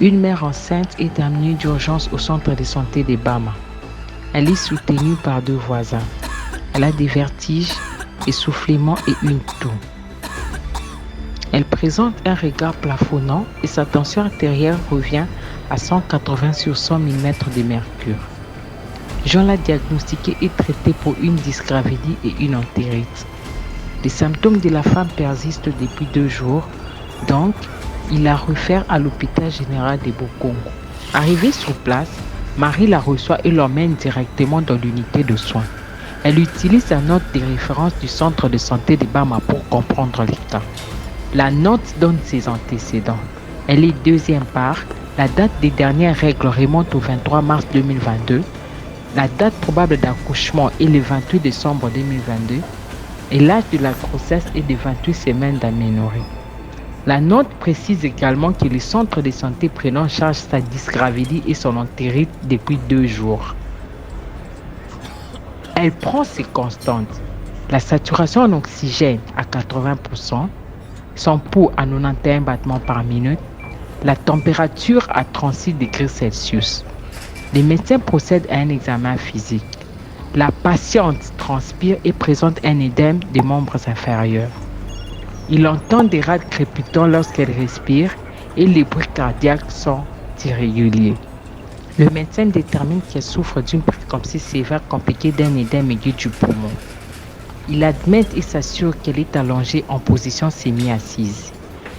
Une mère enceinte est amenée d'urgence au centre de santé de Bama. Elle est soutenue par 2 voisins. Elle a des vertiges, essoufflements et une toux. Elle présente un regard plafonnant et sa tension artérielle revient à 180 sur 100 mm de mercure. Jean l'a diagnostiquée et traitée pour une dysgravidie et une entérite. Les symptômes de la femme persistent depuis 2 jours, donc il la réfère à l'hôpital général de Bokongo. Arrivée sur place, Marie la reçoit et l'emmène directement dans l'unité de soins. Elle utilise la note de référence du centre de santé de Bama pour comprendre l'état. La note donne ses antécédents. Elle est deuxième part. La date des dernières règles remonte au 23 mars 2022. La date probable d'accouchement est le 28 décembre 2022 et l'âge de la grossesse est de 28 semaines d'aménorrhée. La note précise également que le centre de santé prend en charge sa dysgravidie et son entérite depuis 2 jours. Elle prend ses constantes. La saturation en oxygène à 80%, son pouls à 91 battements par minute, la température à 36 degrés Celsius. Les médecins procèdent à un examen physique. La patiente transpire et présente un édème des membres inférieurs. Il entend des rades crépitants lorsqu'elle respire et les bruits cardiaques sont irréguliers. Le médecin détermine qu'elle souffre d'une prééclampsie sévère compliquée d'un édème aigu du poumon. Il admet et s'assure qu'elle est allongée en position semi-assise.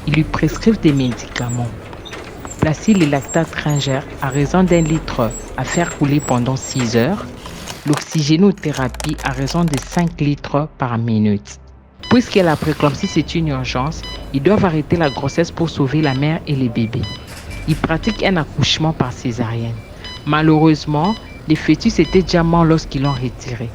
Il lui prescrivent des médicaments. Placer le lactate ringer à raison d'1 litre à faire couler pendant 6 heures. L'oxygénothérapie à raison de 5 litres par minute. Puisque la prééclampsie c'est une urgence, ils doivent arrêter la grossesse pour sauver la mère et les bébés. Ils pratiquent un accouchement par césarienne. Malheureusement, le fœtus était déjà mort lorsqu'ils l'ont retiré.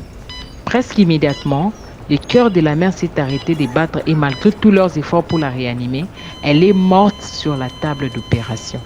Presque immédiatement, le cœur de la mère s'est arrêté de battre et malgré tous leurs efforts pour la réanimer, elle est morte sur la table d'opération.